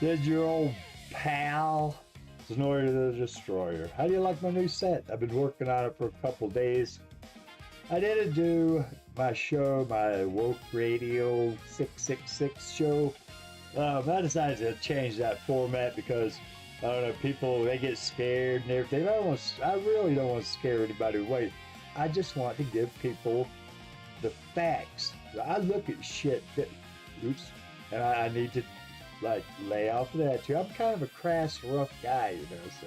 Did your old pal, Snorri the Destroyer. How do you like my new set? I've been working on it for a couple days. I didn't do my show, my Woke Radio 666 show. I decided to change that format because I don't know, people they get scared and everything. I really don't want to scare anybody away. I just want to give people the facts. I look at shit that, oops, and I need to like lay off of that too. I'm kind of a crass, rough guy, so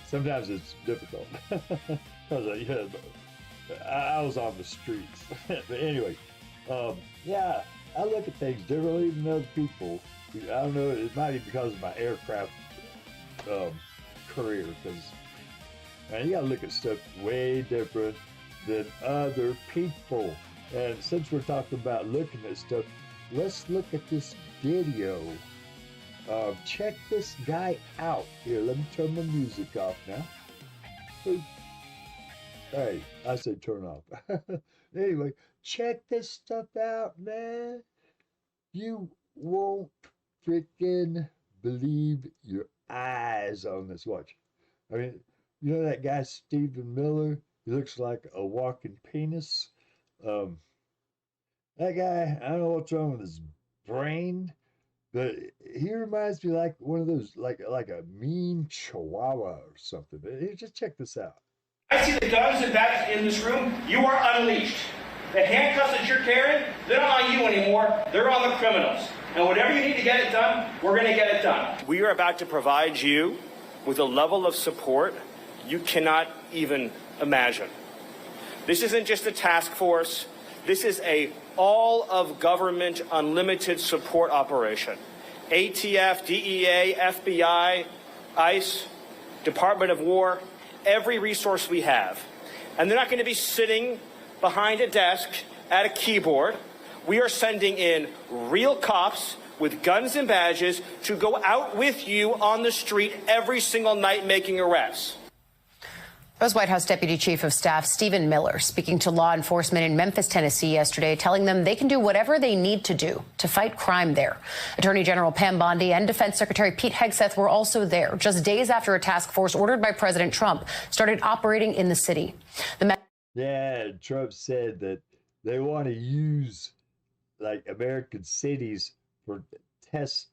sometimes it's difficult because I was on the streets. But anyway, yeah, I look at things differently than other people. I don't know, it might be because of my aircraft career, because you gotta look at stuff way different than other people. And since we're talking about looking at stuff, let's look at this video. Check this guy out. Here, let me turn my music off now. Hey, I said turn off. Anyway, check this stuff out, man. You won't freaking believe your eyes on this. Watch. I mean, you know that guy Stephen Miller? He looks like a walking penis. Um, that guy, I don't know what's wrong with his brain, but he reminds me like one of those, like a mean chihuahua or something. But here, just check this out. I see the guns and badges in this room. You are unleashed. The handcuffs that you're carrying, they're not on you anymore. They're on the criminals. And whatever you need to get it done, we're going to get it done. We are about to provide you with a level of support you cannot even imagine. This isn't just a task force. This is a all-of-government unlimited support operation. ATF, DEA, FBI, ICE, Department of War, every resource we have. And they're not going to be sitting behind a desk at a keyboard. We are sending in real cops with guns and badges to go out with you on the street every single night making arrests. That was White House Deputy Chief of Staff Stephen Miller speaking to law enforcement in Memphis, Tennessee yesterday, telling them they can do whatever they need to do to fight crime there. Attorney General Pam Bondi and Defense Secretary Pete Hegseth were also there just days after a task force ordered by President Trump started operating in the city. Yeah, Trump said that they want to use like American cities for test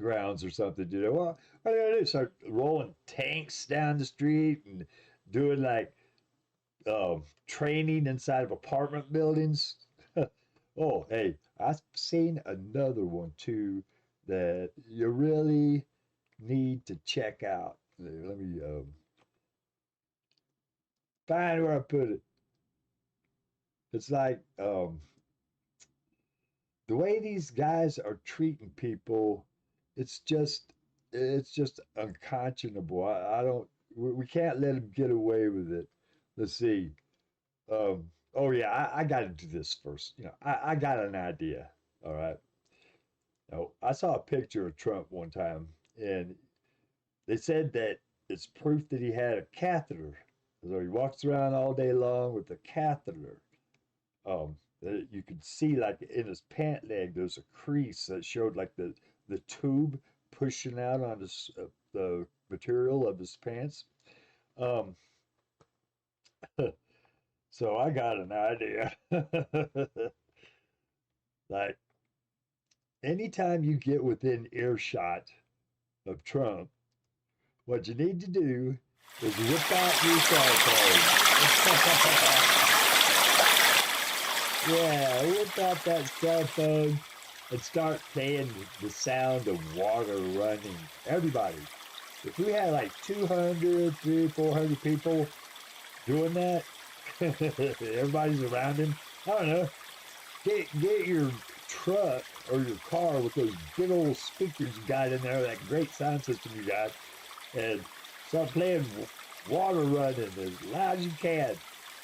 grounds or something. Well, what are they gonna do? Start rolling tanks down the street and doing like training inside of apartment buildings? Oh, hey, I've seen another one too that you really need to check out. Let me find where I put it. It's like the way these guys are treating people, it's just unconscionable. I don't, we can't let them get away with it. Let's see. Oh yeah, I got to do this first. I got an idea. All right. Now, I saw a picture of Trump one time, and they said that it's proof that he had a catheter. So he walks around all day long with a catheter. You could see like in his pant leg, there's a crease that showed like the tube pushing out on the material of his pants. Um, so I got an idea. Like anytime you get within earshot of Trump, what you need to do is whip out your cell phone. Yeah, whip out that cell phone and start playing the sound of water running. Everybody. If we had like 200, 300, 400 people doing that, everybody's around him. I don't know. Get your truck or your car with those big old speakers you got in there, that great sound system you got, and start playing water running as loud as you can.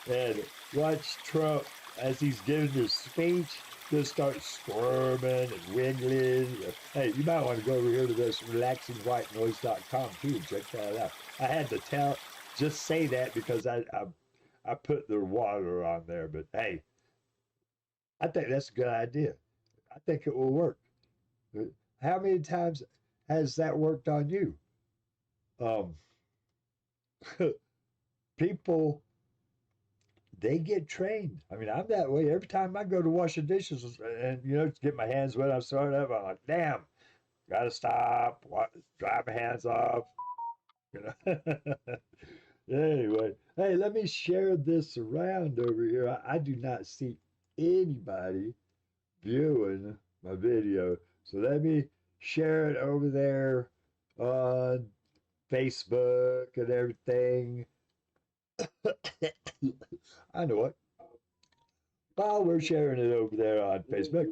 And watch Trump as he's giving his speech, just start squirming and wiggling. Hey, you might want to go over here to this relaxingwhitenoise.com too and check that out. I had to just say that because I put the water on there. But hey, I think that's a good idea. I think it will work. how many times has that worked on you? Um, people, they get trained. I mean, I'm that way. Every time I go to wash the dishes and, get my hands wet, I'm starting up, I'm like, damn, gotta stop, dry my hands off, Anyway, hey, let me share this around over here. I do not see anybody viewing my video. So let me share it over there on Facebook and everything. I know what. While we're sharing it over there on Facebook.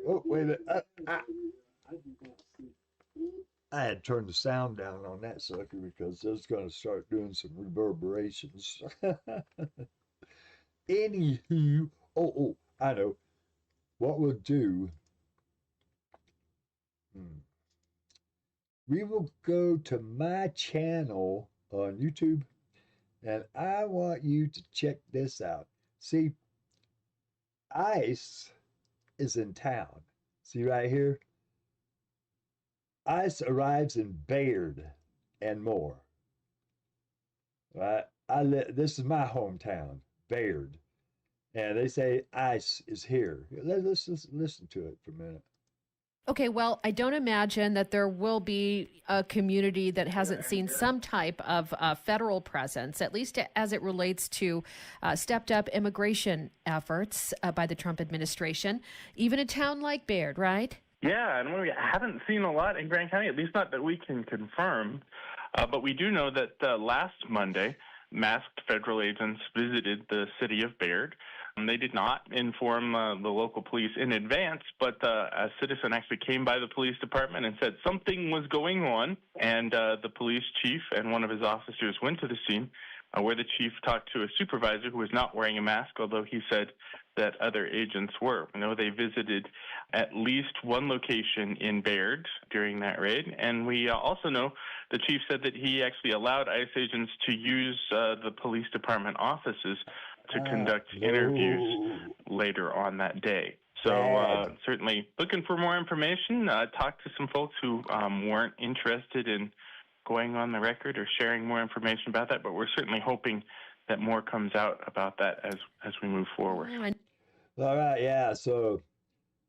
Oh, wait a minute. I had turned the sound down on that sucker because it's going to start doing some reverberations. Anywho, I know. What we'll do, we will go to my channel on YouTube, and I want you to check this out. See, ICE is in town. See right here? ICE arrives in Bayard and more. Right? This is my hometown, Bayard. And they say ICE is here. Let's listen to it for a minute. Okay, well, I don't imagine that there will be a community that hasn't seen some type of federal presence, at least as it relates to stepped up immigration efforts by the Trump administration, even a town like Bayard, right? Yeah, and we haven't seen a lot in Grand County, at least not that we can confirm. But we do know that last Monday, masked federal agents visited the city of Bayard. They did not inform the local police in advance, but a citizen actually came by the police department and said something was going on, and the police chief and one of his officers went to the scene, where the chief talked to a supervisor who was not wearing a mask, although he said that other agents were. You know, they visited at least one location in Bayard during that raid, and we also know the chief said that he actually allowed ICE agents to use the police department offices to conduct interviews later on that day. So certainly looking for more information. Talked to some folks who weren't interested in going on the record or sharing more information about that, but we're certainly hoping that more comes out about that as we move forward. All right, yeah, so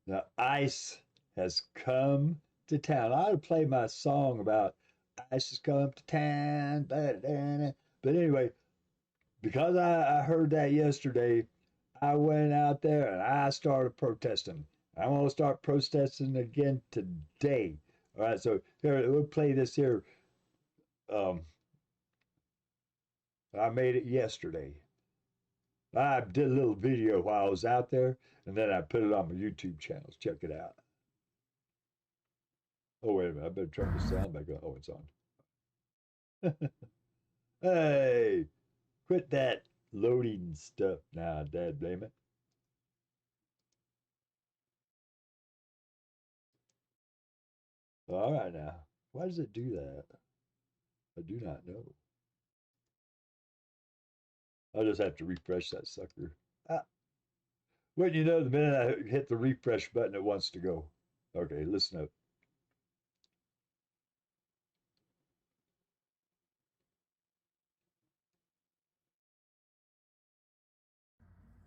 the ICE has come to town. I ought to play my song about ICE has come to town, but anyway, because I heard that yesterday, I went out there and I started protesting. I'm going to start protesting again today. All right, so here, we'll play this here. I made it yesterday. I did a little video while I was out there, and then I put it on my YouTube channels. Check it out. Oh, wait a minute. I better turn the sound back on. Oh, it's on. Hey, quit that loading stuff now, Dad, blame it. All right, now. Why does it do that? I do not know. I'll just have to refresh that sucker. Wouldn't you know, the minute I hit the refresh button, it wants to go. Okay, listen up.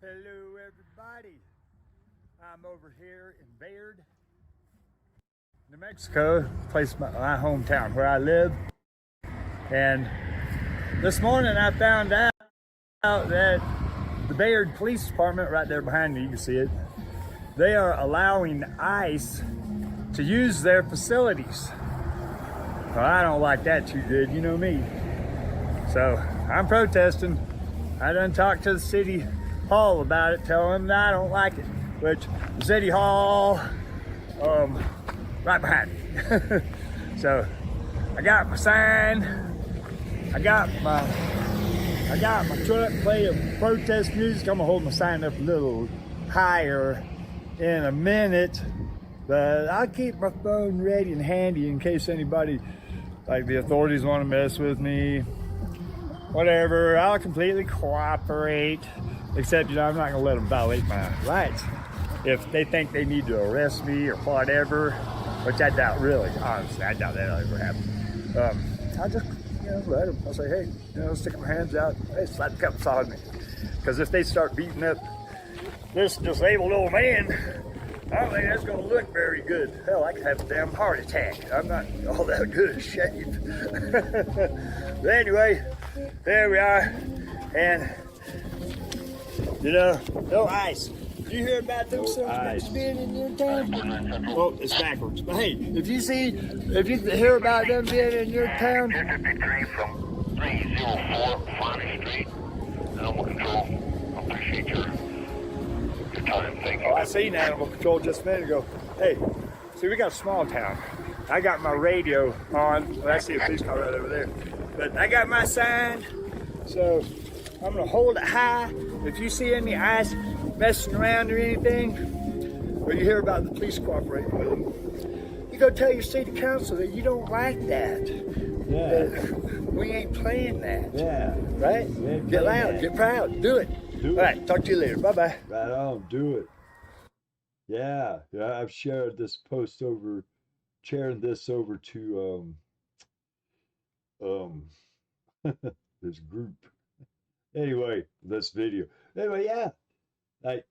Hello, everybody. I'm over here in Bayard, New Mexico, place my hometown where I live. And this morning I found out that the Bayard Police Department, right there behind me, you can see it, they are allowing ICE to use their facilities. Well, I don't like that too good, you know me. So I'm protesting. I done talked to the city hall about it, telling them that I don't like it, which the city hall, right behind me. So I got my sign, I got my truck playing protest music. I'm gonna hold my sign up a little higher in a minute, but I'll keep my phone ready and handy in case anybody, like the authorities, want to mess with me. Whatever, I'll completely cooperate, except, I'm not gonna let them violate my rights. If they think they need to arrest me or whatever, which I doubt, really, honestly, I doubt that'll ever happen. I just, let them. I'll say, hey, stick my hands out, hey, slap cups on me. Because if they start beating up this disabled old man, I don't think that's going to look very good. Hell, I could have a damn heart attack. I'm not all that good at shape. But anyway, there we are. And, no ice. Did you hear about them sons being in your town? Well, it's backwards. But hey, if you hear about them being in your town. 53 from 304 Farney Street. Animal Control. Appreciate your time. Thank you. Oh, I seen Animal Control just a minute ago. Hey, see, we got a small town. I got my radio on. Well, I see a police car right over there. But I got my sign, so I'm gonna hold it high. If you see any ice messing around or anything, or you hear about the police cooperating with them, you go tell your city council that you don't like that. Yeah. That we ain't playing that. Yeah. Right? Get loud, get proud, do it. Do it. All right, talk to you later. Bye-bye. Right on, do it. Yeah, I've shared this post over, sharing this over to this group. Anyway, this video. Anyway, yeah, like,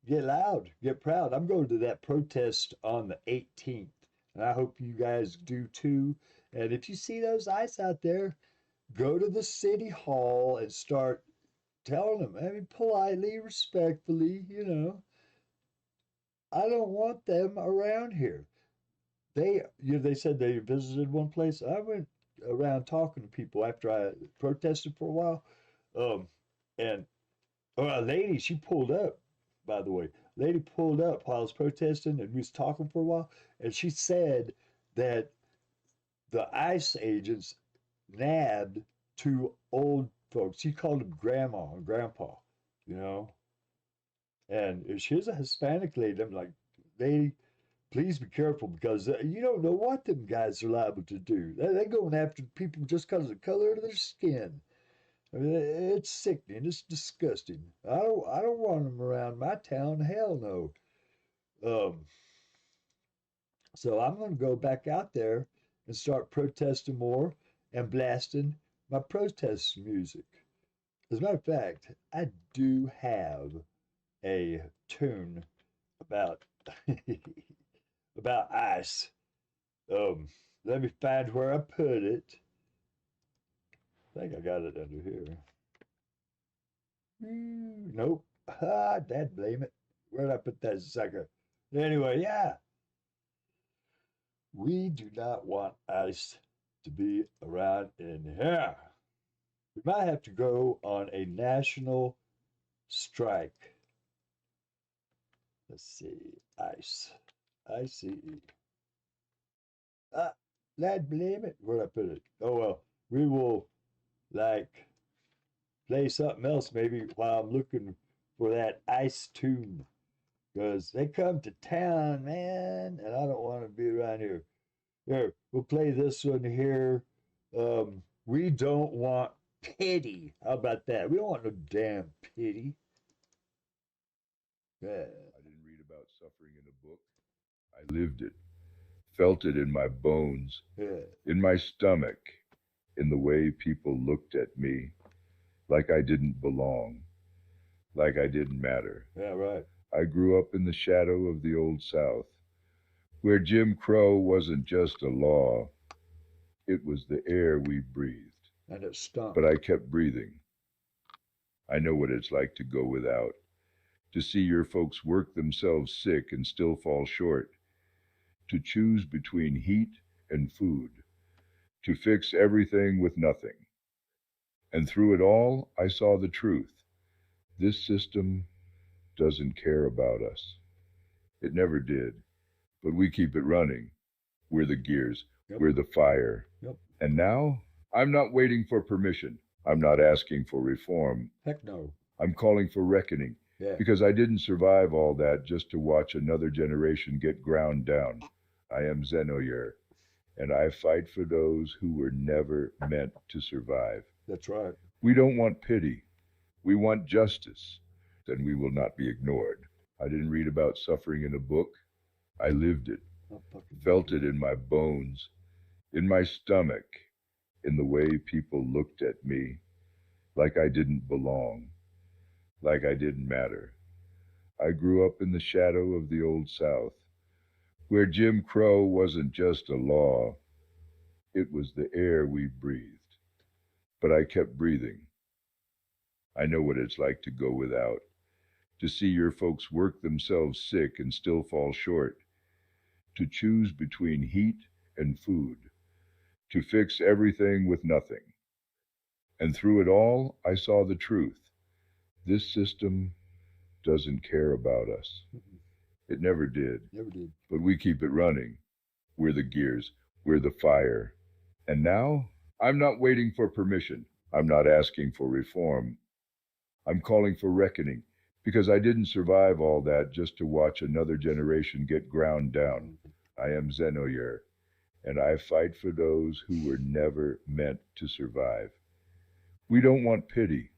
get loud, get proud. I'm going to that protest on the 18th, and I hope you guys do too. And if you see those ice out there, go to the city hall and start telling them, I mean, politely, respectfully, I don't want them around here. They said they visited one place. I went around talking to people after I protested for a while. And a lady, she pulled up, by the way. Lady pulled up while I was protesting, and we was talking for a while. And she said that the ICE agents nabbed two old folks. She called them grandma and grandpa, And she was a Hispanic lady. I'm like, lady, please be careful, because you don't know what them guys are liable to do. They're going after people just because of the color of their skin. I mean, it's sickening. It's disgusting. I don't want them around my town. Hell no. So I'm going to go back out there and start protesting more and blasting my protest music. As a matter of fact, I do have a tune about about ice. Let me find where I put it. I think I got it under here. Nope. Dad blame it. Where'd I put that sucker? Anyway, yeah. We do not want ice to be around in here. We might have to go on a national strike. Let's see. Ice. ICE. Lad blame it. Where'd I put it? Oh, well. We will, play something else maybe while I'm looking for that ice tune. Because they come to town, man, and I don't want to be around here. Here, we'll play this one here. We don't want pity. How about that? We don't want no damn pity. Yeah. I didn't read about suffering in a book. I lived it, felt it in my bones, in my stomach, in the way people looked at me, like I didn't belong, like I didn't matter. Yeah, right. I grew up in the shadow of the old South, where Jim Crow wasn't just a law, it was the air we breathed. And it stunk. But I kept breathing. I know what it's like to go without, to see your folks work themselves sick and still fall short, to choose between heat and food, to fix everything with nothing. And through it all, I saw the truth. This system doesn't care about us. It never did. But we keep it running. We're the gears. Yep. We're the fire. Yep. And now, I'm not waiting for permission. I'm not asking for reform. Heck no. I'm calling for reckoning. Yeah. Because I didn't survive all that just to watch another generation get ground down. I am Zenoyer, and I fight for those who were never meant to survive. That's right. We don't want pity. We want justice, and we will not be ignored. I didn't read about suffering in a book. I lived it, Felt it in my bones, in my stomach, in the way people looked at me, like I didn't belong, like I didn't matter. I grew up in the shadow of the Old South, where Jim Crow wasn't just a law, it was the air we breathed. But I kept breathing. I know what it's like to go without, to see your folks work themselves sick and still fall short, to choose between heat and food, to fix everything with nothing. And through it all, I saw the truth. This system doesn't care about us. It never did. Never did. But we keep it running. We're the gears. We're the fire. And now, I'm not waiting for permission. I'm not asking for reform. I'm calling for reckoning, because I didn't survive all that just to watch another generation get ground down. I am Zenoyer, and I fight for those who were never meant to survive. We don't want pity.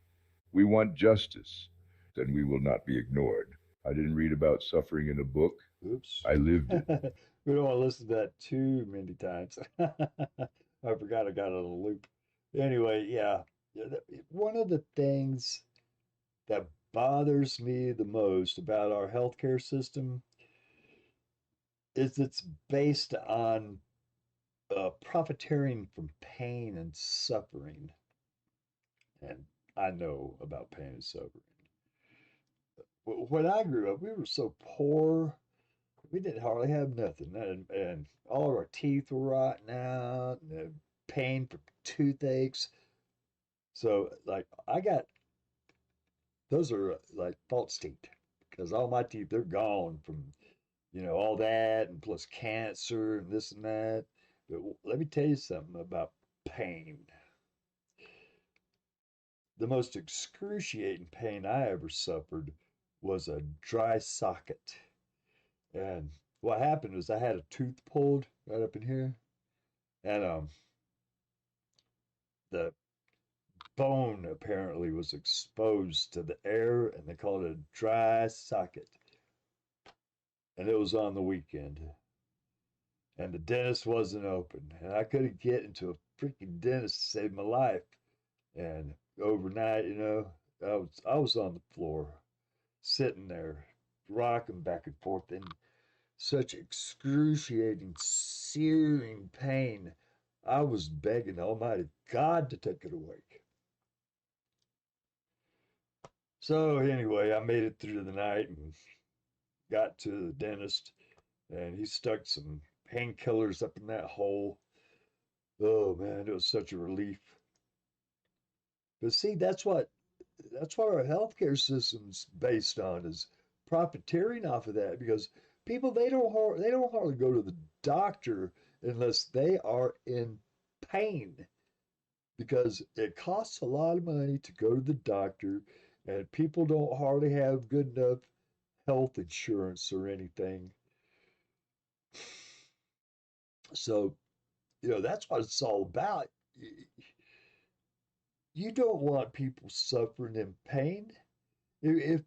We want justice. Then we will not be ignored. I didn't read about suffering in a book. Oops. I lived it. We don't want to listen to that too many times. I forgot I got it on a loop. Anyway, yeah. One of the things that bothers me the most about our healthcare system is it's based on profiteering from pain and suffering. And I know about pain and suffering. When I grew up, we were so poor, we didn't hardly have nothing. And all of our teeth were rotting out, and pain for toothaches. So, like, I got those are like false teeth because all my teeth, they're gone from, all that and plus cancer and this and that. But let me tell you something about pain. The most excruciating pain I ever suffered was a dry socket. And what happened was I had a tooth pulled right up in here, and the bone apparently was exposed to the air, and they called it a dry socket. And it was on the weekend, and the dentist wasn't open, and I couldn't get into a freaking dentist to save my life. And overnight, I was on the floor, sitting there, rocking back and forth in such excruciating, searing pain. I was begging Almighty God to take it away. So anyway, I made it through the night and got to the dentist, and he stuck some painkillers up in that hole. Oh man, it was such a relief. But see, that's what our healthcare system's based on, is profiteering off of that, because people, they don't hardly go to the doctor unless they are in pain, because it costs a lot of money to go to the doctor, and people don't hardly have good enough health insurance or anything. So, that's what it's all about. You don't want people suffering in pain. If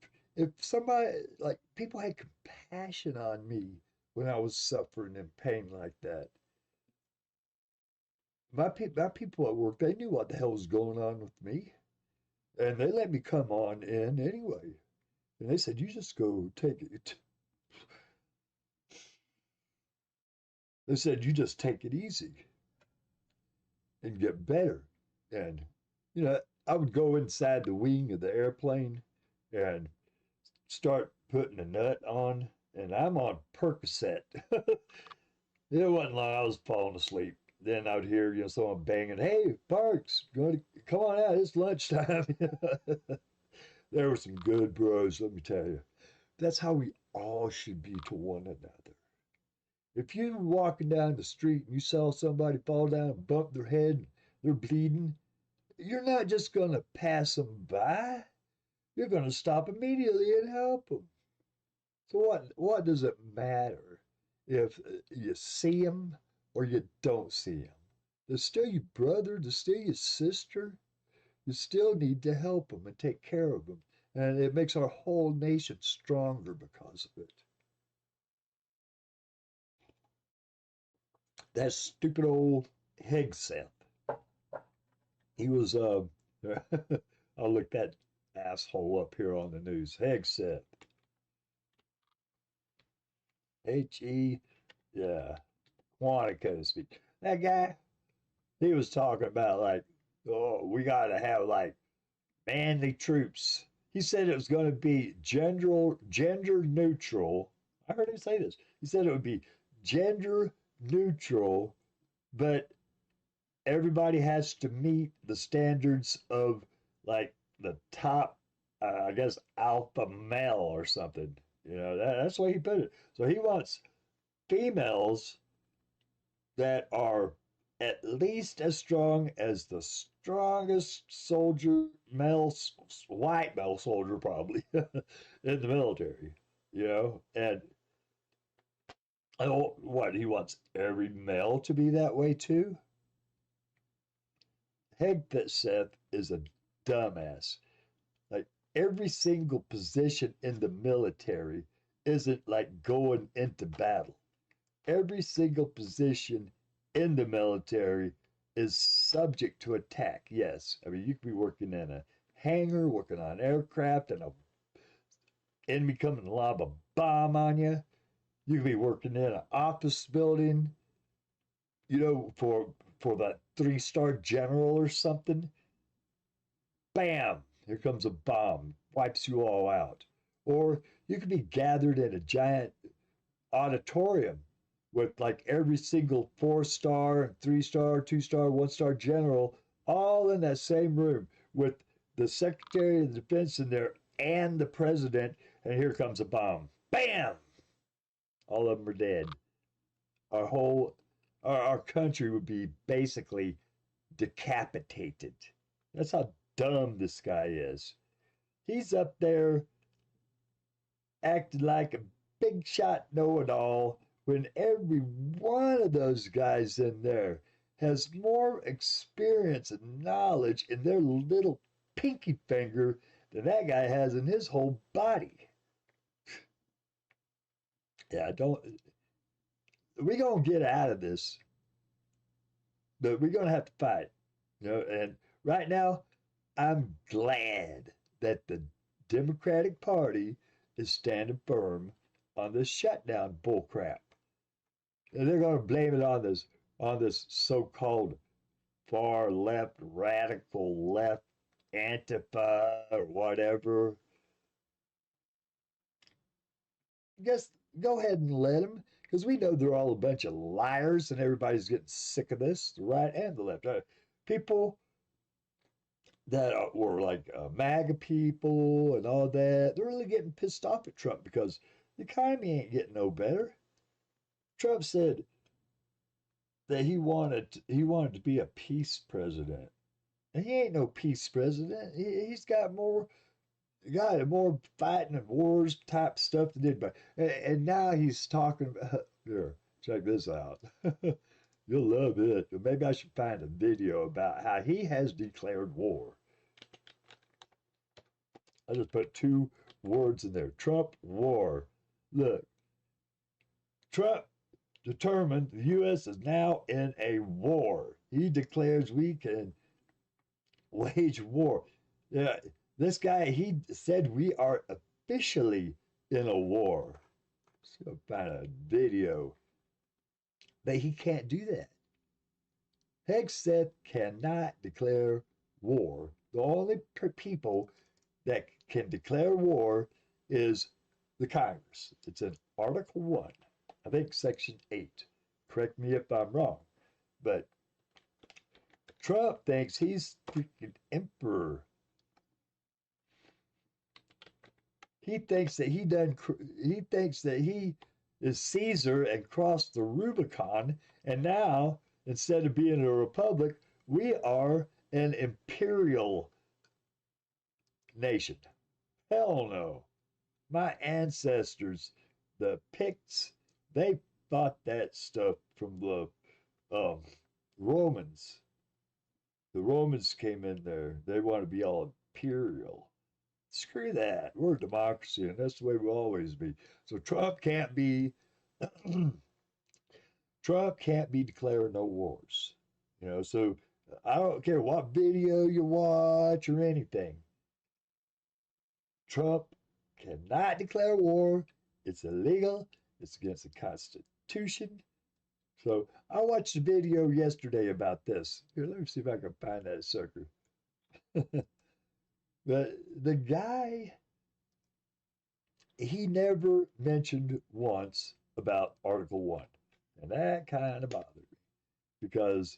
somebody, like, people had compassion on me when I was suffering in pain like that. My people at work, they knew what the hell was going on with me, and they let me come on in anyway. And they said, "You just go take it." They said, "You just take it easy and get better." And I would go inside the wing of the airplane and start putting a nut on, and I'm on Percocet. It wasn't long I was falling asleep. Then I would hear, someone banging, "Hey, Parks, come on out, it's lunchtime." There were some good bros, let me tell you. That's how we all should be to one another. If you're walking down the street and you saw somebody fall down and bump their head, and they're bleeding, you're not just going to pass them by. You're going to stop immediately and help them. So what does it matter if you see them or you don't see them? They're still your brother, they're still your sister. You still need to help them and take care of them. And it makes our whole nation stronger because of it. that stupid old Hegseth. He was, I'll look that asshole up here on the news. Hegseth. H-E, yeah, Quantico speak. That guy, he was talking about like, oh, we got to have like manly troops. He said it was going to be gender neutral. I heard him say this. He said it would be gender neutral, but everybody has to meet the standards of like the top, I guess, alpha male or something. You know, that's the way he put it. So he wants females that are at least as strong as the strongest soldier, white male soldier, probably in the military. You know, and oh, what he wants every male to be that way too. Hegseth is a dumbass. Like every single position in the military isn't like going into battle. Every single position in the military is subject to attack. Yes, I mean you could be working in a hangar, working on aircraft, and a enemy coming to lob a bomb on you. You could be working in an office building, you know, for that 3-star general or something. Bam! Here comes a bomb, wipes you all out. Or you could be gathered in a giant auditorium with like every single 4-star, 3-star, 2-star, 1-star general all in that same room with the Secretary of Defense in there and the president, and here comes a bomb. Bam! All of them are dead. Our country would be basically decapitated. That's how dumb this guy is. He's up there acting like a big shot know-it-all when every one of those guys in there has more experience and knowledge in their little pinky finger than that guy has in his whole body. Yeah, we're going to get out of this, but we're going to have to fight. You know, and right now, I'm glad that the Democratic Party is standing firm on this shutdown bullcrap. And they're going to blame it on this so-called far left, radical left, Antifa or whatever. Just go ahead and let them, because we know they're all a bunch of liars and everybody's getting sick of this, the right and the left. People that were like MAGA people and all that, they're really getting pissed off at Trump because the economy ain't getting no better. Trump said that he wanted to be a peace president, and he ain't no peace president. He's got more fighting and wars type stuff than anybody. And now he's talking about, here, check this out. You'll love it. Maybe I should find a video about how he has declared war. I just put 2 words in there. Trump war. Look, Trump determined the U.S. is now in a war. He declares we can wage war. Yeah, this guy, he said we are officially in a war. So find a video. But he can't do that. Hegseth cannot declare war. The only people that can declare war is the Congress. It's in Article 1, I think Section 8. Correct me if I'm wrong. But Trump thinks he's freaking emperor. He thinks that he is Caesar and crossed the Rubicon, and now instead of being a republic, we are an imperial nation. Hell no. My ancestors, the Picts, they thought that stuff from the Romans. The Romans came in there. They want to be all imperial. Screw that. We're a democracy, and that's the way we'll always be. So Trump can't be Trump can't be declaring no wars. So I don't care what video you watch or anything. Trump cannot declare war. It's illegal. It's against the Constitution. So I watched a video yesterday about this. Here, let me see if I can find that sucker. But the guy, he never mentioned once about Article 1. And that kind of bothered me because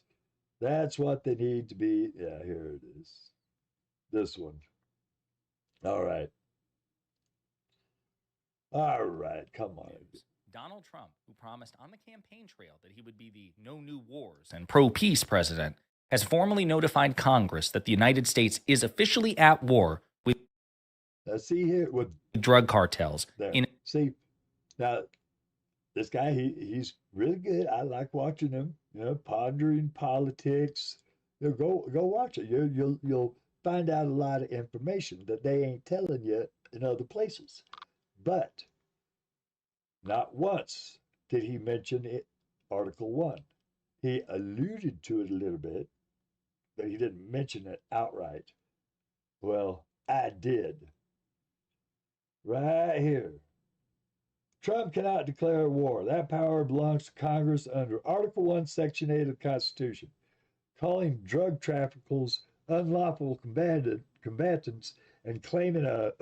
that's what they need to be. Yeah, here it is. This one. All right. All right, come on. Donald Trump, who promised on the campaign trail that he would be the no new wars and pro-peace president, has formally notified Congress that the United States is officially at war with see here with drug cartels. See, now this guy, he's really good. I like watching him. Pondering politics. Go watch it. You'll find out a lot of information that they ain't telling you in other places. But not once did he mention it, Article 1. He alluded to it a little bit, but he didn't mention it outright. Well, I did. Right here. Trump cannot declare war. That power belongs to Congress under Article 1, Section 8 of the Constitution. Calling drug traffickers unlawful combatants and claiming a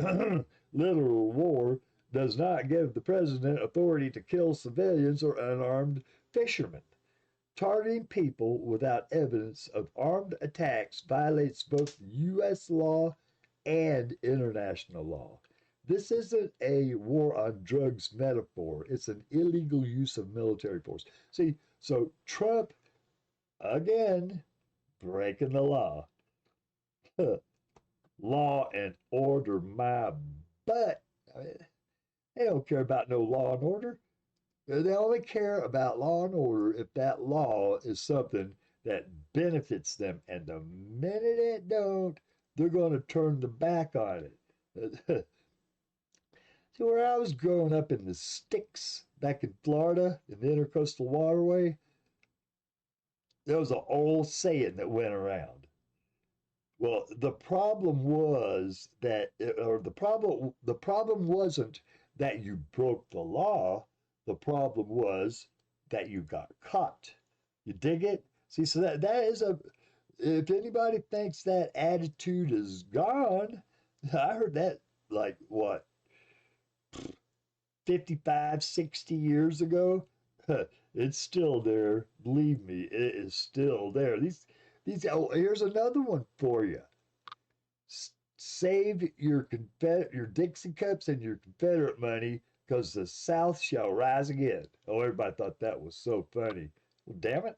literal war does not give the president authority to kill civilians or unarmed fishermen. Targeting people without evidence of armed attacks violates both U.S. law and international law. This isn't a war on drugs metaphor. It's an illegal use of military force. See, so Trump, again, breaking the law. Law and order, my butt. They don't care about no law and order. They only care about law and order if that law is something that benefits them. And the minute it don't, they're going to turn their back on it. See, where I was growing up in the sticks back in Florida, in the Intercoastal Waterway, there was an old saying that went around. Well, the problem was that, or the problem wasn't that you broke the law. The problem was that you got caught. You dig it? See, so that is if anybody thinks that attitude is gone, I heard that like what, 55, 60 years ago. It's still there. Believe me, it is still there. Here's another one for you. Save your Dixie cups and your Confederate money, because the South shall rise again. Oh, everybody thought that was so funny. Well, damn it.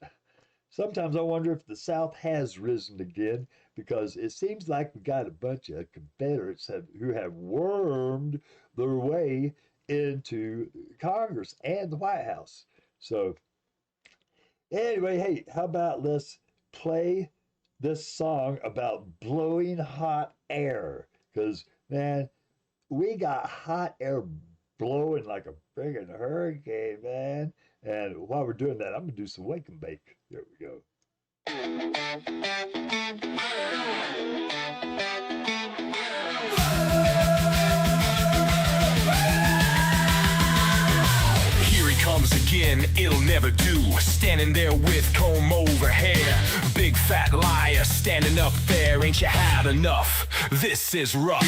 Sometimes I wonder if the South has risen again, because it seems like we got a bunch of Confederates who have wormed their way into Congress and the White House. So anyway, hey, how about let's play this song about blowing hot air? Because, man, we got hot air blowing like a friggin' hurricane, man. And while we're doing that, I'm going to do some wake and bake. There we go. Here he comes again, it'll never do. Standing there with comb over hair. Big fat liar standing up there. Ain't you had enough? This is rough.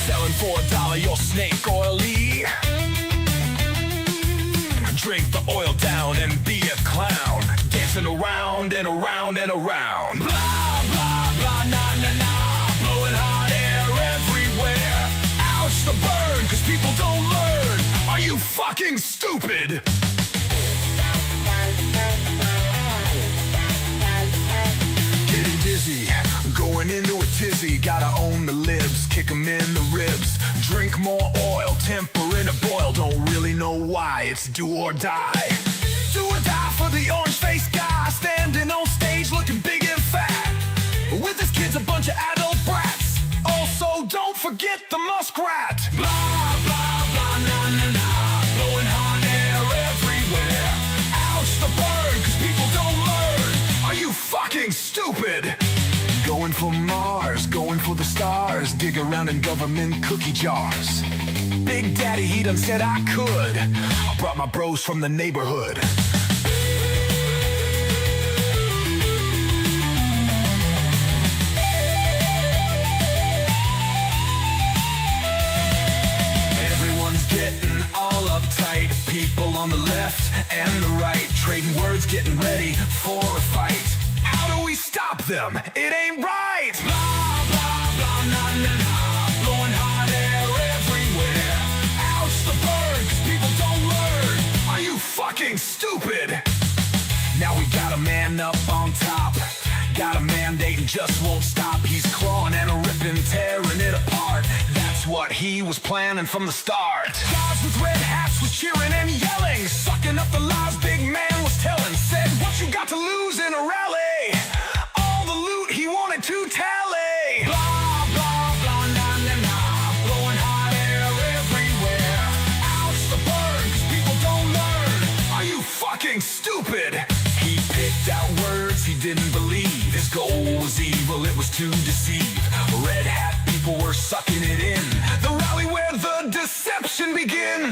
Selling for $1 your snake oily. Drink the oil down and be a clown. Dancing around and around and around. Blah, blah, blah, nah, nah, nah. Blowing hot air everywhere. Ouch, the burn, cause people don't learn. Are you fucking stupid? Getting dizzy, going into a tizzy. Gotta own the libs, kick 'em in the ribs. Drink more oil, temper in a boil. Don't really know why, it's do or die. Do or die for the orange-faced guy standing on stage looking big and fat. With his kids, a bunch of adult brats. Also, don't forget the muskrat. Blah, blah, boys dig around in government cookie jars. Big Daddy, he done said I could. I brought my bros from the neighborhood. Everyone's getting all uptight. People on the left and the right, trading words, getting ready for a fight. How do we stop them? It ain't right! Blah, blah, blah, nah, nah, nah. Blowing hot air everywhere. Ouch, the bird, 'cause people don't learn. Are you fucking stupid? Now we got a man up on top. Got a mandate and just won't stop. He's clawing and ripping, tearing it apart. That's what he was planning from the start. Guys with red hats was cheering and yelling, sucking up the lies big man was telling. Said, what you got to lose in a rally? All the loot he wanted to tally. Blah, blah, blah, nah, nah, nah. Blowing hot air everywhere. Ouch, the bird, 'cause people don't learn. Are you fucking stupid? He picked out words he didn't believe. His goal was evil, it was to deceive. Red hat people were sucking it in. The rally where the deception began.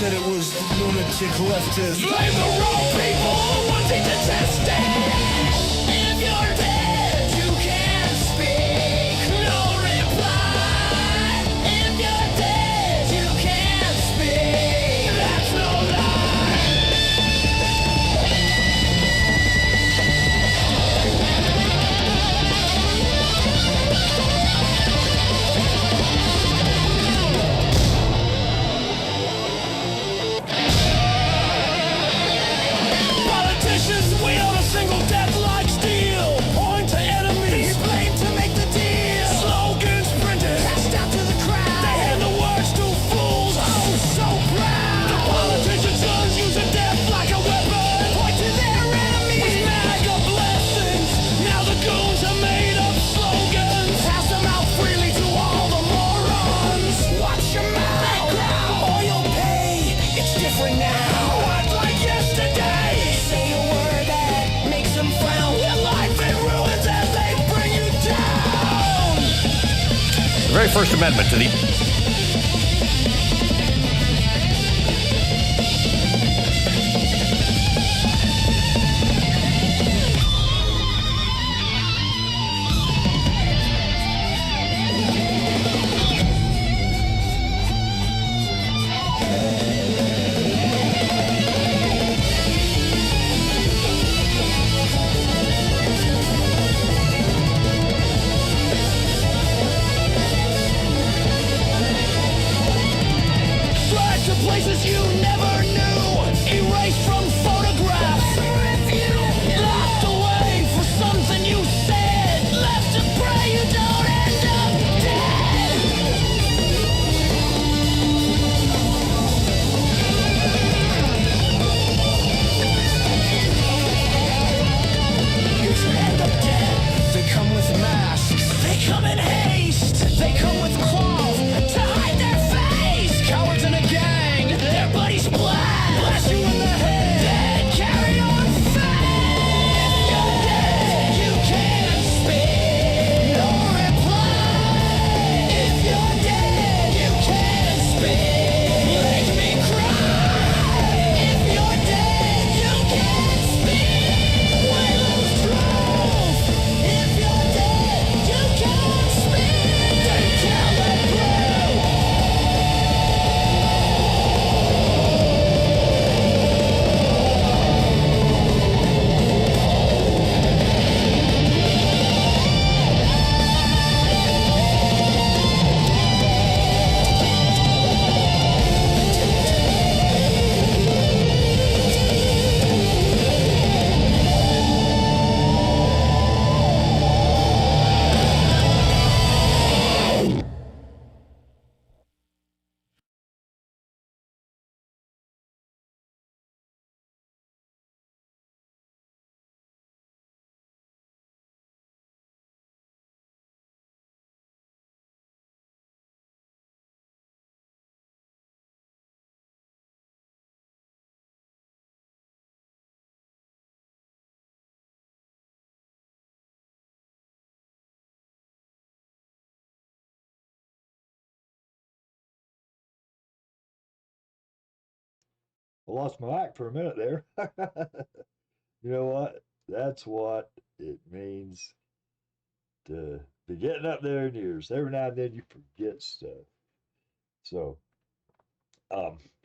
said it was lunatic leftists. Blame the wrong people wanting to test it. If you're dead, you can't speak. No reply. If you're dead, you can't speak. That's no lie. very First Amendment to the... Places you never knew, erased from photographs. Locked away for something you said. Left to pray you don't end up dead. You should end up dead. They come with masks. They come in haste. They come with cloth to hide their face. Cowards in a gang. Their buddies blast you in the head. Then carry on fast. If you're dead, you can't speak. No reply. If you're dead, you can't speak. Make me cry. If you're dead, you can't speak. We lose truth. If you're dead, you can't speak. They tell the truth. I lost my mic for a minute there. You know what? That's what it means to be getting up there in years. Every now and then you forget stuff. So,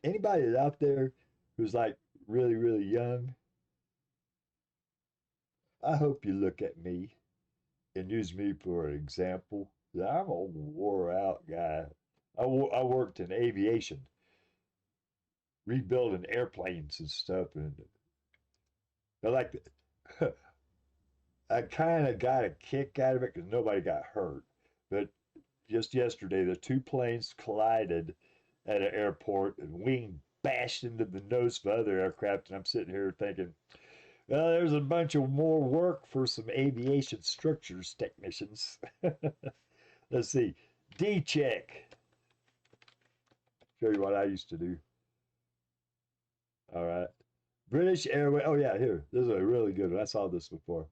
anybody out there who's like really, really young, I hope you look at me and use me for an example. I'm a wore out guy. I worked in aviation, rebuilding airplanes and stuff, and I like I kind of got a kick out of it because nobody got hurt. But just yesterday, the two planes collided at an airport, and wing bashed into the nose of other aircraft. And I'm sitting here thinking, well, there's a bunch of more work for some aviation structures technicians. Let's see, D check. Show you what I used to do. All right. British Airways. Oh, yeah, here. This is a really good one. I saw this before.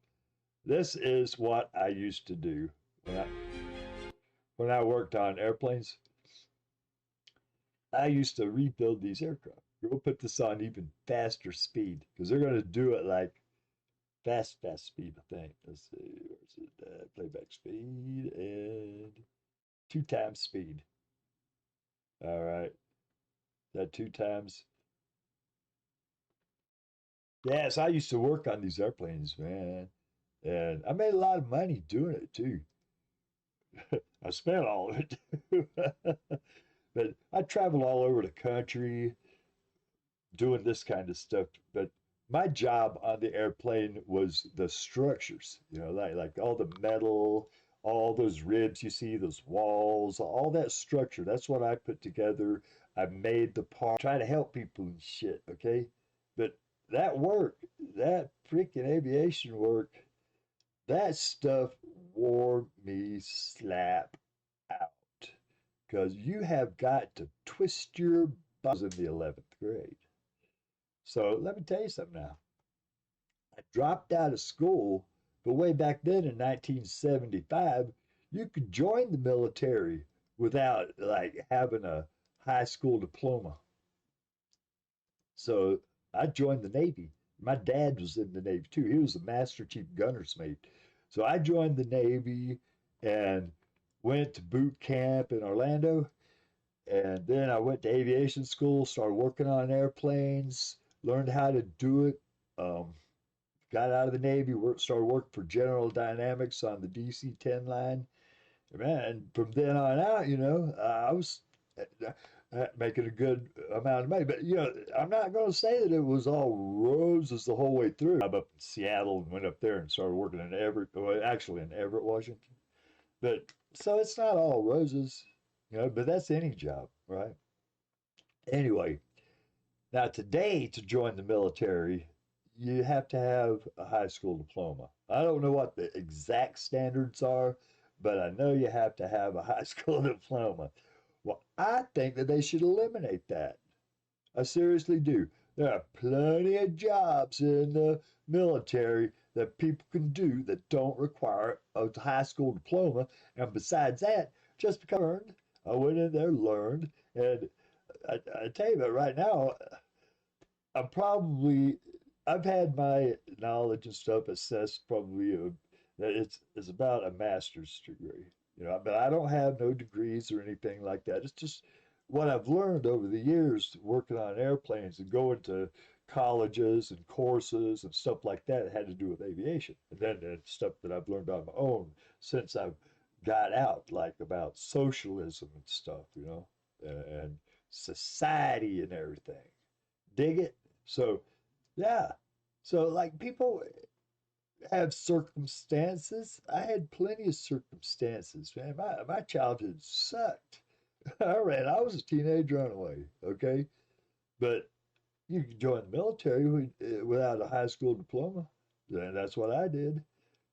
This is what I used to do when I worked on airplanes. I used to rebuild these aircraft. We'll put this on even faster speed because they're going to do it like fast speed, I think. Let's see. Where's it? Playback speed and 2 times speed. All right. That 2 times. Yes, I used to work on these airplanes, man. And I made a lot of money doing it too. I spent all of it too. But I traveled all over the country doing this kind of stuff. But my job on the airplane was the structures, like all the metal, all those ribs you see, those walls, all that structure. That's what I put together. I made the part, trying to help people and shit, okay? But that work, that freaking aviation work, that stuff wore me slap out. Because you have got to twist your butt in the 11th grade. So let me tell you something now. I dropped out of school, but way back then in 1975, you could join the military without like having a high school diploma. So I joined the Navy. My dad was in the Navy too. He was a Master Chief Gunner's mate. So I joined the Navy and went to boot camp in Orlando. And then I went to aviation school, started working on airplanes, learned how to do it. Got out of the Navy, started working for General Dynamics on the DC-10 line. Man, from then on out, I was making a good amount of money. But, I'm not going to say that it was all roses the whole way through. I'm up in Seattle and went up there and started working in Everett, well, actually in Everett, Washington. But so it's not all roses, but that's any job, right? Anyway, now today to join the military, you have to have a high school diploma. I don't know what the exact standards are, but I know you have to have a high school diploma. Well, I think that they should eliminate that. I seriously do. There are plenty of jobs in the military that people can do that don't require a high school diploma. And besides that, just because I learned, I went in there, learned, and I tell you that right now, I've had my knowledge and stuff assessed probably that it's about a master's degree, but I don't have no degrees or anything like that. It's just what I've learned over the years working on airplanes and going to colleges and courses and stuff like that. It had to do with aviation. And then stuff that I've learned on my own since I've got out, like about socialism and stuff, and society and everything. Dig it? So, yeah. So, like, people have circumstances. I had plenty of circumstances, man. My childhood sucked. All right, I was a teenage runaway, okay? But you can join the military without a high school diploma. And that's what I did.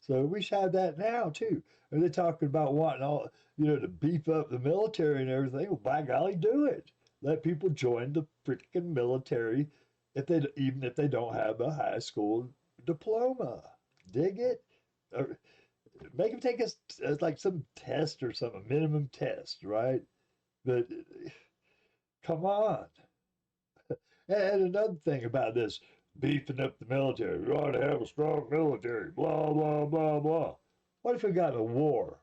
So we should have that now, too. And they're talking about wanting all, to beef up the military and everything. Well, by golly, do it. Let people join the freaking military even if they don't have a high school diploma. Dig it? Or make them take like some test or something, a minimum test, right? But come on. And another thing about this beefing up the military, we ought to have a strong military, blah, blah, blah, blah. What if we got in a war?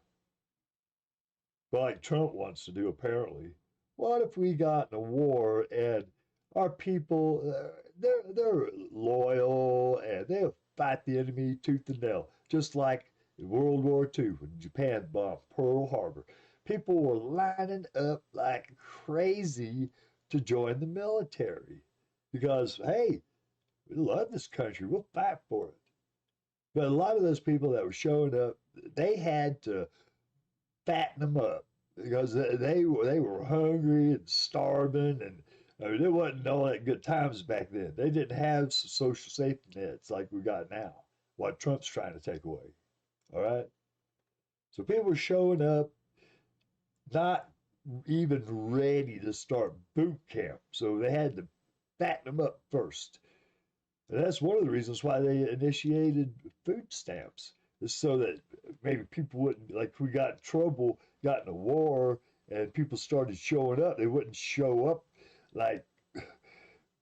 Well, like Trump wants to do, apparently. What if we got in a war and our people, they're loyal and they'll fight the enemy tooth and nail, just like in World War II when Japan bombed Pearl Harbor. People were lining up like crazy to join the military because, hey, we love this country. We'll fight for it. But a lot of those people that were showing up, they had to fatten them up because they were hungry and starving, and I mean, there wasn't all that good times back then. They didn't have social safety nets like we got now, what Trump's trying to take away. All right? So people were showing up not even ready to start boot camp. So they had to fatten them up first. And that's one of the reasons why they initiated food stamps, is so that maybe people wouldn't, like we got in trouble, got in a war, and people started showing up. They wouldn't show up like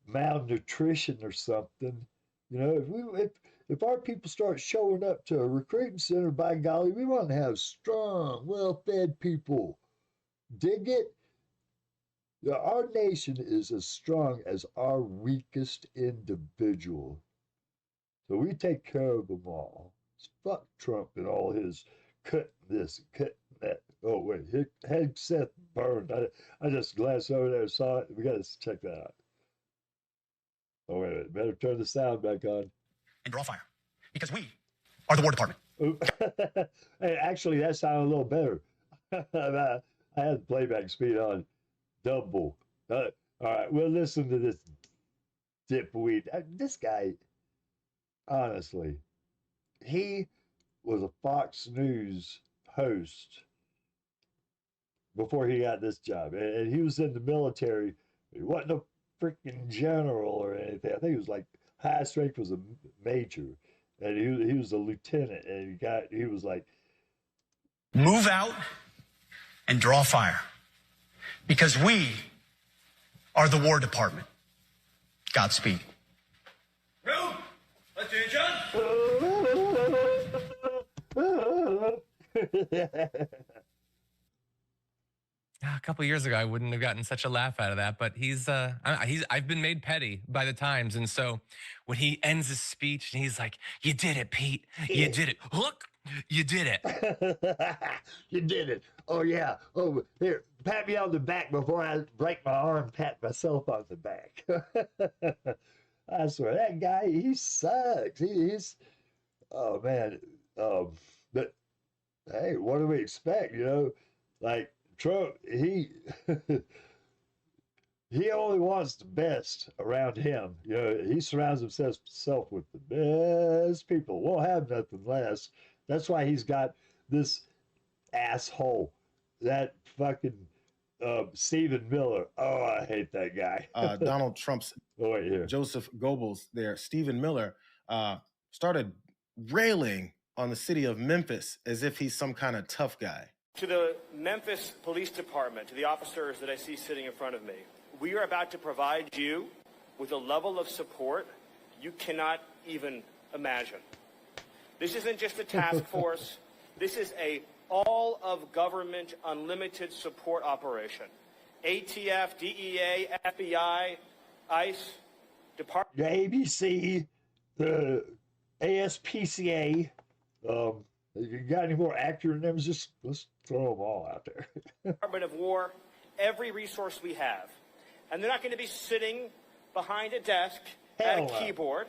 malnutrition or something. If our people start showing up to a recruiting center, by golly, we want to have strong, well-fed people. Dig it? Our nation is as strong as our weakest individual. So we take care of them all. Fuck Trump and all his cutting this and cutting that. Oh, wait, his headset burned. I just glanced over there and saw it. We got to check that out. Oh, wait a minute. Better turn the sound back on. And draw fire. Because we are the War Department. Hey, actually, that sounded a little better. I had the playback speed on double. All right, we'll listen to this dipweed. This guy, honestly, he was a Fox News host before he got this job. And he was in the military. He wasn't a freaking general or anything. I think he was like high strength was a major. And he was a lieutenant. And he was like Move out and draw fire. Because we are the War Department. Godspeed. Room! Attention! A couple years ago, I wouldn't have gotten such a laugh out of that, but I've been made petty by the Times. And so when he ends his speech and he's like, "You did it, Pete. You did it. Look, you did it." You did it. Oh, yeah. Oh, here, pat me on the back before I break my arm, pat myself on the back. I swear, that guy, he sucks. He's, oh, man. But, hey, what do we expect, you know? Like, Trump, he he only wants the best around him. You know, he surrounds himself with the best people. Won't have nothing less. That's why he's got this asshole, that fucking Stephen Miller. Oh, I hate that guy. Donald Trump's Joseph Goebbels there, Stephen Miller, started railing on the city of Memphis as if he's some kind of tough guy. To the Memphis Police Department, to the officers that I see sitting in front of me, we are about to provide you with a level of support you cannot even imagine. This isn't just a task force. This is a all-of-government unlimited support operation. ATF, DEA, FBI, ICE, Department... The ABC, the ASPCA, you got any more acronyms? Just let's throw them all out there. Department of War, every resource we have. And they're not going to be sitting behind a desk at a keyboard.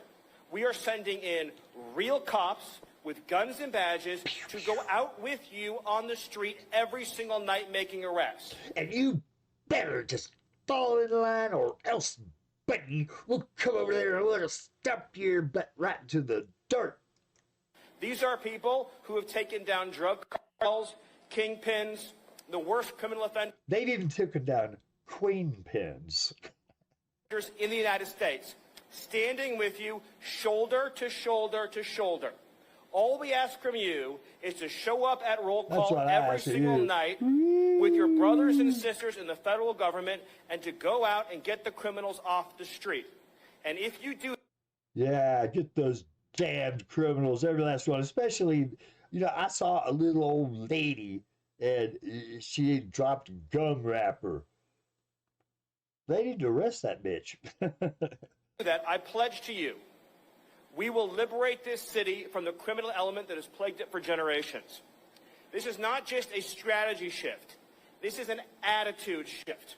We are sending in real cops with guns and badges to go out with you on the street every single night making arrests. And you better just fall in line or else, buddy, we'll come over there and we'll stump your butt right into the dirt. These are people who have taken down drug cartels, kingpins, the worst criminal offenders. They've even taken down queen pins in the United States, standing with you shoulder to shoulder to shoulder. All we ask from you is to show up at roll call every single night with your brothers and sisters in the federal government and to go out and get the criminals off the street. And if you do... Yeah, get those damned criminals, every last one. Especially, you know, I saw a little old lady and she dropped a gum wrapper. They need to arrest that bitch. That I pledge to you, we will liberate this city from the criminal element that has plagued it for generations. This is not just a strategy shift. This is an attitude shift.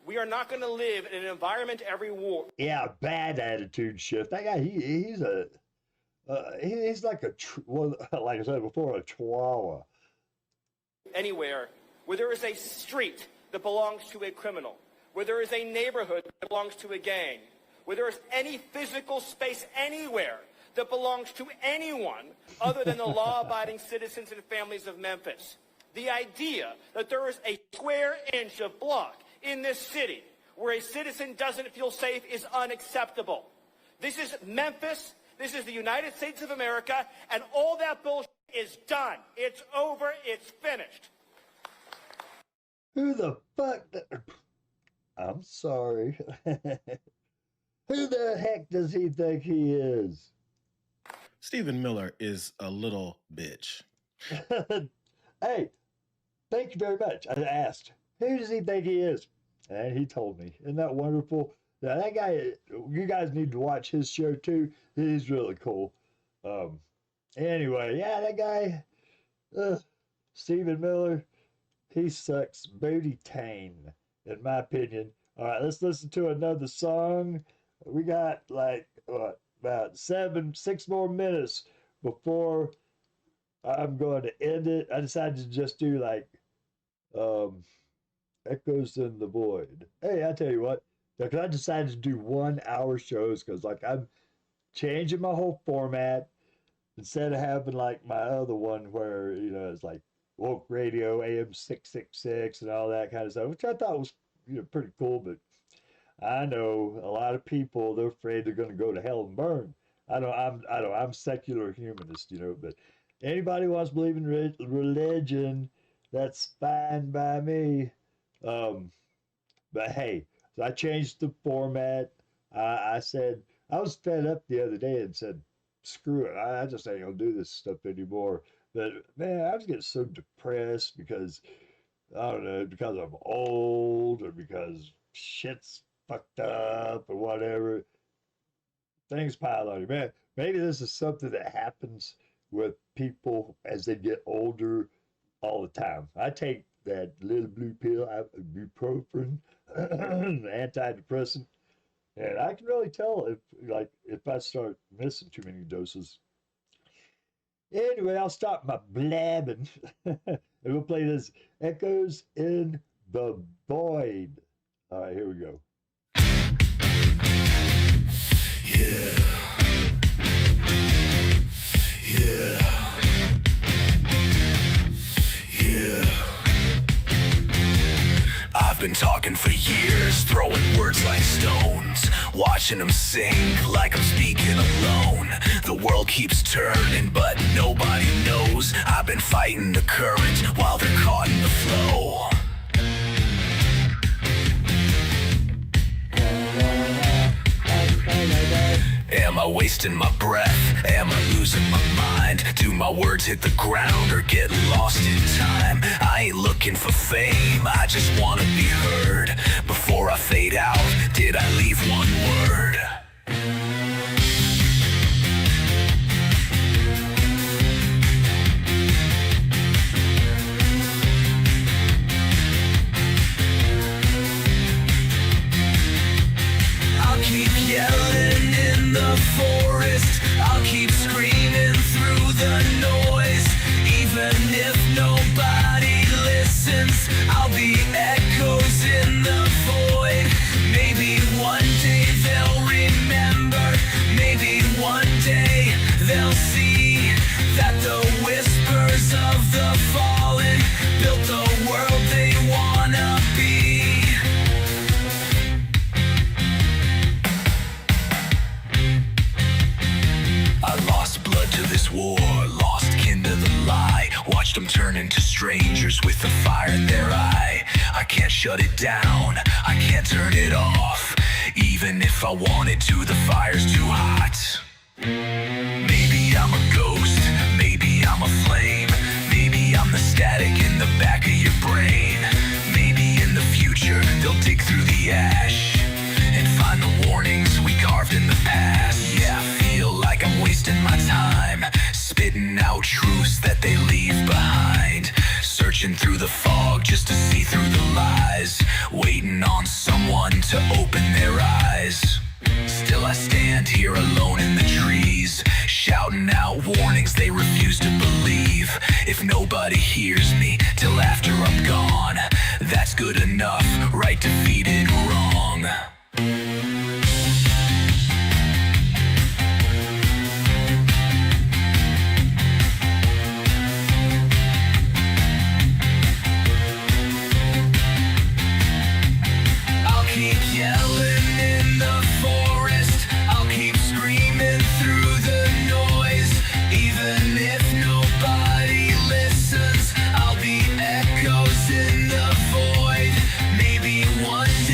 We are not going to live in an environment every war. Yeah, bad attitude shift. That guy, he's like like I said before, a chihuahua. Anywhere where there is a street that belongs to a criminal, where there is a neighborhood that belongs to a gang, where there is any physical space anywhere that belongs to anyone other than the law-abiding citizens and families of Memphis. The idea that there is a square inch of block in this city where a citizen doesn't feel safe is unacceptable. This is Memphis, this is the United States of America, and all that bullshit is done. It's over, it's finished. Who the fuck? I'm sorry. Who the heck does he think he is? Stephen Miller is a little bitch. Hey, thank you very much. I asked, who does he think he is? And he told me. Isn't that wonderful? Now, that guy, you guys need to watch his show too. He's really cool. Anyway, yeah, that guy, Stephen Miller, he sucks booty tane, in my opinion. All right, let's listen to another song. We got like, what, about 6 more minutes before I'm going to end it. I decided to just do like Echoes in the Void. Hey, I tell you what, because I decided to do 1 hour shows because like I'm changing my whole format instead of having like my other one where, you know, it's like woke radio, AM 666 and all that kind of stuff, which I thought was, you know, pretty cool. But I know a lot of people, they're afraid they're going to go to hell and burn. I'm secular humanist, you know, but Anybody wants to believe in religion, that's fine by me. But hey, so I changed the format. I said, I was fed up the other day and said, screw it. I just ain't gonna do this stuff anymore. But man, I was getting so depressed because, I don't know, because I'm old or because shit's fucked up or whatever. Things pile on you. Man, maybe this is something that happens with people as they get older all the time. I take that little blue pill, ibuprofen, antidepressant, and I can really tell if I start missing too many doses. Anyway, I'll stop my blabbing and we'll play this Echoes in the Void. All right, here we go. Yeah. I've been talking for years, throwing words like stones, watching them sink like I'm speaking alone. The world keeps turning, but nobody knows I've been fighting the current while they're caught in the flow. Am I wasting my breath? Am I losing my mind? Do my words hit the ground or get lost in time? I ain't looking for fame, I just wanna be heard. Before I fade out, did I leave one word? I'll keep yelling in the forest, I'll keep screaming through the noise. Even if nobody listens, I'll be echoes in the void. Maybe one day they'll remember, maybe one day they'll see that the whispers of the fallen built the world they wanna be. I lost blood to this war, lost kin to the lie. Watched them turn into strangers with the fire in their eye. I can't shut it down, I can't turn it off. Even if I wanted to, the fire's too hot. Maybe I'm a ghost, maybe I'm a flame. Maybe I'm the static in the back of your brain. Maybe in the future they'll dig through the ash and find the warnings we carved in the past. Yeah, I feel like I'm wasting my time, spitting out truths that they leave behind. Searching through the fog just to see through the lies, waiting on someone to open their eyes. Still I stand here alone in the trees, shouting out warnings they refuse to believe. If nobody hears me till after I'm gone, that's good enough, right defeated wrong. I'll keep yelling in the forest, I'll keep screaming through the noise. Even if nobody listens, I'll be echoes in the void. Maybe one day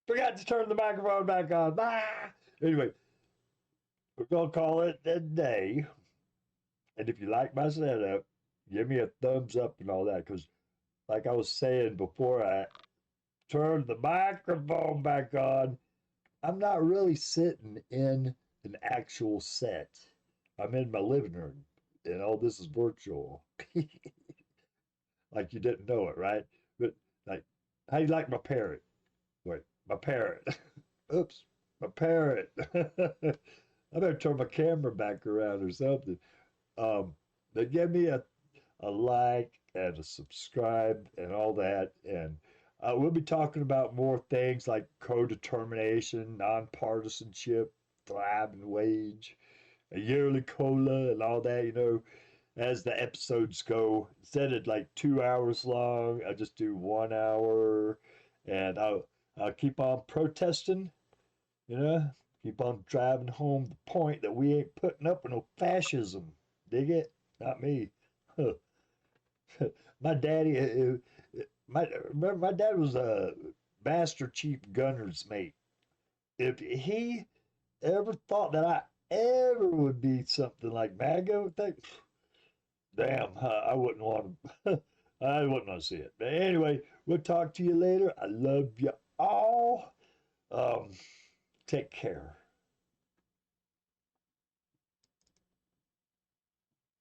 Forgot to turn the microphone back on. Bye. Anyway, we're going to call it a day. And if you like my setup, give me a thumbs up and all that. Because, like I was saying before I turned the microphone back on, I'm not really sitting in an actual set. I'm in my living room. And all this is virtual. Like you didn't know it, right? But, like, how do you like my parrot? Wait, my parrot. Oops, my parrot. I better turn my camera back around or something. But give me a like and a subscribe and all that. And we'll be talking about more things like co-determination, nonpartisanship, thriving wage, a yearly COLA and all that, you know, as the episodes go. Instead of like 2 hours long, I just do 1 hour, and I'll keep on protesting, you know, keep on driving home the point that we ain't putting up with no fascism. Dig it? Not me. My daddy, my dad was a Master Chief Gunner's mate. If he ever thought that I ever would be something like MAGA, would think, damn, I wouldn't want to. I wouldn't want to see it. But anyway, we'll talk to you later. I love you all. Take care.